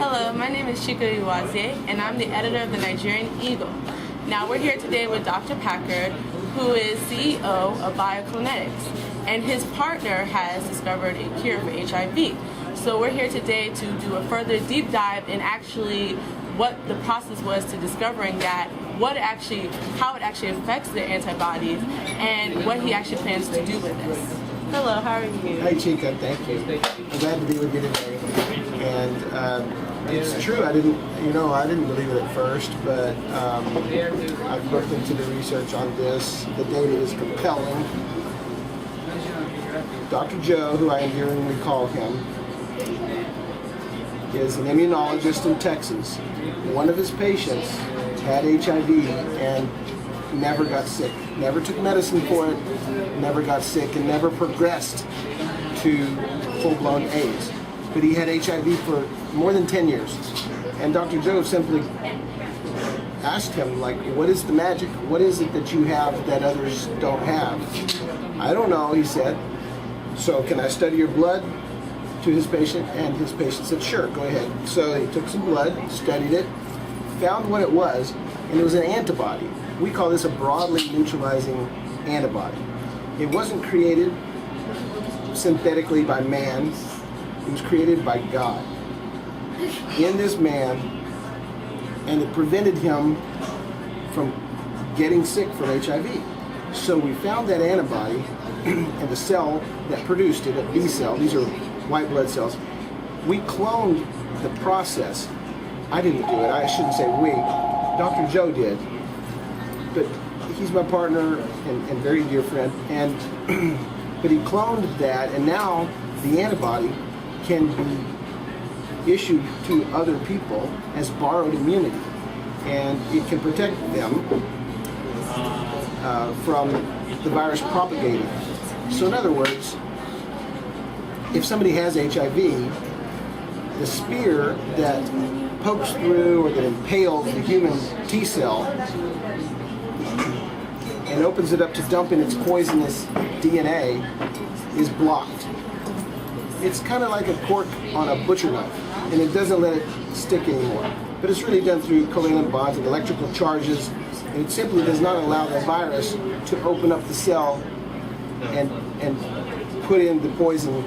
Hello, my name is Chika and I'm the editor of the Nigerian Eagle. Now we're here today with Dr. Packard, who is CEO of Bioclinetics, and his partner has discovered a cure for HIV. So we're here today to do a further deep dive in actually what the process was to discovering that, how it actually affects the antibodies, and what he actually plans to do with this. Hello, how are you? Hi Chika, thank you. I'm glad to be with you today. And it's true, I didn't believe it at first, but I've looked into the research on this. The data is compelling. Dr. Joe, who I endearingly call him, is an immunologist in Texas. One of his patients had HIV and never got sick, never took medicine for it, never got sick, and never progressed to full-blown AIDS. But he had HIV for more than 10 years. And Dr. Joe simply asked him, like, what is the magic? What is it that you have that others don't have? I don't know, he said. So can I study your blood? To his patient, and his patient said, sure, go ahead. So he took some blood, studied it, found what it was, and it was an antibody. We call this a broadly neutralizing antibody. It wasn't created synthetically by man. It was created by God in this man, and it prevented him from getting sick from HIV. So we found that antibody and the cell that produced it, a B cell. These are white blood cells. We cloned the process. I didn't do it. I shouldn't say we. Dr. Joe did. But he's my partner and very dear friend. And but he cloned that, and now the antibody can be issued to other people as borrowed immunity, and it can protect them from the virus propagating. So in other words, if somebody has HIV, the spear that pokes through or that impales the human T cell and opens it up to dump in its poisonous DNA is blocked. It's kind of like a cork on a butcher knife, and it doesn't let it stick anymore. But it's really done through covalent bonds and electrical charges, and it simply does not allow the virus to open up the cell and put in the poison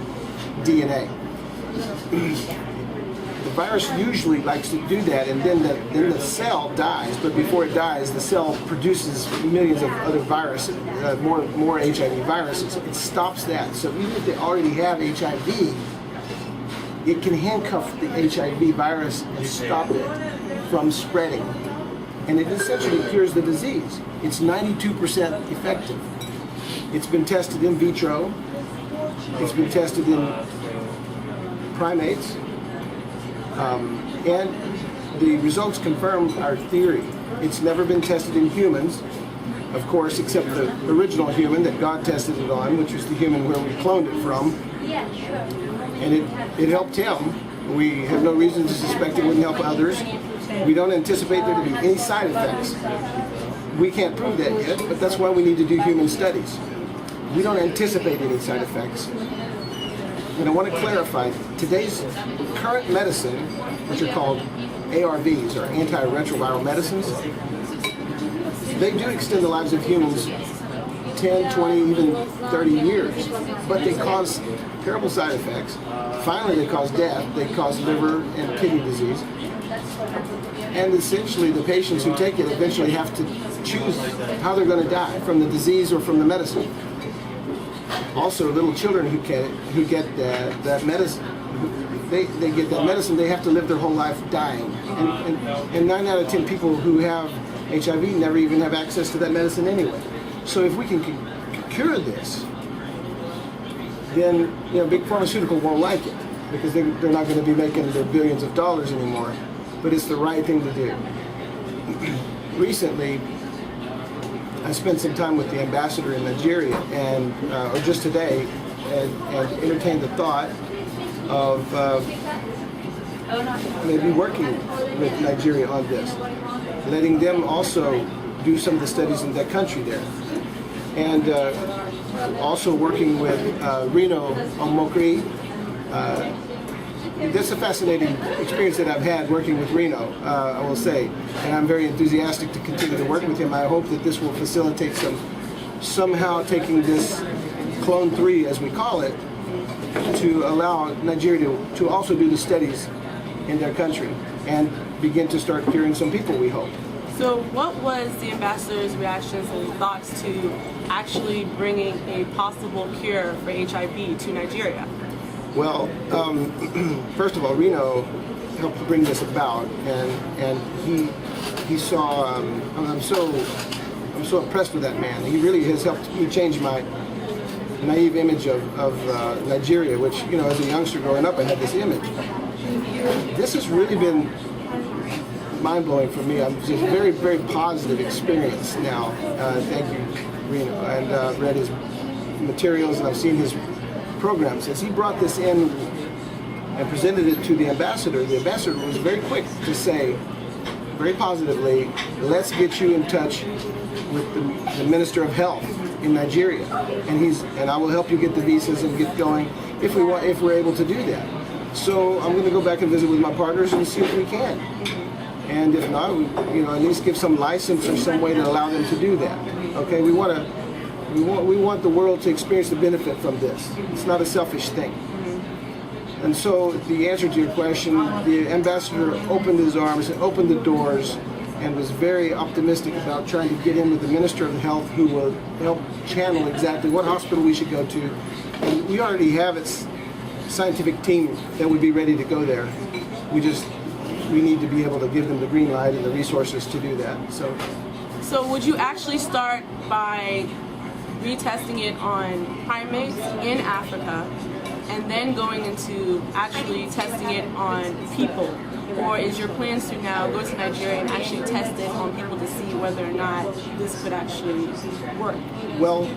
DNA. The virus usually likes to do that, and then the cell dies. But before it dies, the cell produces millions of other viruses, more HIV viruses. It stops that. So even if they already have HIV, it can handcuff the HIV virus and stop it from spreading. And it essentially cures the disease. It's 92% effective. It's been tested in vitro. It's been tested in primates, and the results confirm our theory. It's never been tested in humans, of course, except the original human that God tested it on, which was the human where we cloned it from, and it helped him. We have no reason to suspect it wouldn't help others. We don't anticipate there to be any side effects. We can't prove that yet, but that's why we need to do human studies. We don't anticipate any side effects. And I want to clarify, today's current medicine, which are called ARVs, or antiretroviral medicines, they do extend the lives of humans 10, 20, even 30 years, but they cause terrible side effects. Finally, they cause death. They cause liver and kidney disease. And essentially, the patients who take it eventually have to choose how they're going to die, from the disease or from the medicine. Also, little children who get that medicine, they get that medicine, they have to live their whole life dying. And 9 out of 10 people who have HIV never even have access to that medicine anyway. So if we can cure this, then big pharmaceutical won't like it, because they're not going to be making their billions of dollars anymore. But it's the right thing to do. Recently, I spent some time with the ambassador in Nigeria, or just today, and entertained the thought of maybe working with Nigeria on this, letting them also do some of the studies in that country there. And also working with Reno Omokri, this is a fascinating experience that I've had working with Reno, I will say, and I'm very enthusiastic to continue to work with him. I hope that this will facilitate somehow taking this Clone 3, as we call it, to allow Nigeria to also do the studies in their country and begin to start curing some people, we hope. So what was the ambassador's reactions and thoughts to actually bringing a possible cure for HIV to Nigeria? Well, first of all, Reno helped bring this about, and he saw. I'm so impressed with that man. He really has helped me change my naive image of Nigeria, which, you know, as a youngster growing up, I had this image. This has really been mind-blowing for me. I'm just very, very positive experience now. Thank you, Reno. And I've read his materials and I've seen his programs. As he brought this in and presented it to the ambassador was very quick to say, very positively, let's get you in touch with the Minister of Health in Nigeria, and I will help you get the visas and get going if we're able to do that. So I'm going to go back and visit with my partners and see if we can. And if not, we at least give some license or some way to allow them to do that. Okay, we want the world to experience the benefit from this. It's not a selfish thing. And so the answer to your question, the ambassador opened his arms and opened the doors and was very optimistic about trying to get in with the Minister of Health, who will help channel exactly what hospital we should go to. And we already have its scientific team that would be ready to go there. We need to be able to give them the green light and the resources to do that. So would you actually start by retesting it on primates in Africa and then going into actually testing it on people? Or is your plans to now go to Nigeria and actually test it on people to see whether or not this could actually work? Well,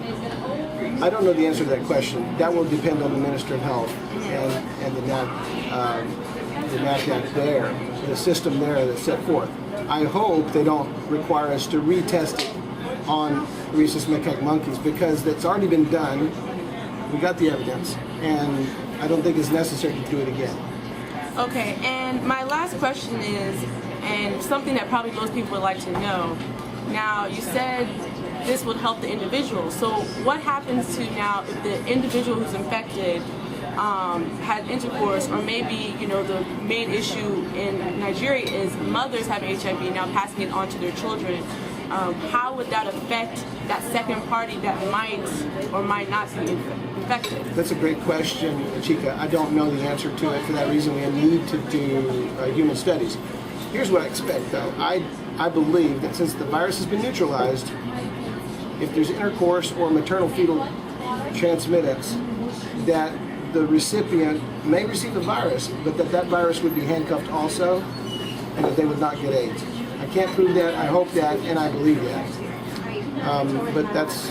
I don't know the answer to that question. That will depend on the Minister of Health and the NACDAC there, the system there that's set forth. I hope they don't require us to retest it on rhesus macaque monkeys, because that's already been done. We got the evidence, and I don't think it's necessary to do it again. Okay, and my last question is, and something that probably most people would like to know. Now, you said this would help the individual. So what happens to now if the individual who's infected had intercourse, or maybe, the main issue in Nigeria is mothers having HIV now passing it on to their children. How would that affect that second party that might or might not be infected? That's a great question, Chika. I don't know the answer to it. For that reason, we need to do human studies. Here's what I expect, though. I believe that since the virus has been neutralized, if there's intercourse or maternal-fetal transmittance, that the recipient may receive the virus, but that virus would be handcuffed also, and that they would not get AIDS. I can't prove that, I hope that, and I believe that. But that's,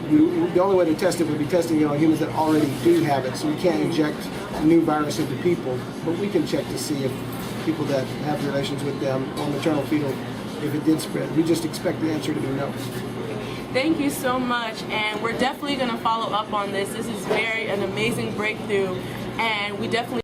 the only way to test it would be testing it on humans that already do have it, so we can't inject new virus into people, but we can check to see if people that have relations with them or maternal-fetal, if it did spread. We just expect the answer to be no. Thank you so much, and we're definitely going to follow up on this. This is an amazing breakthrough, and we definitely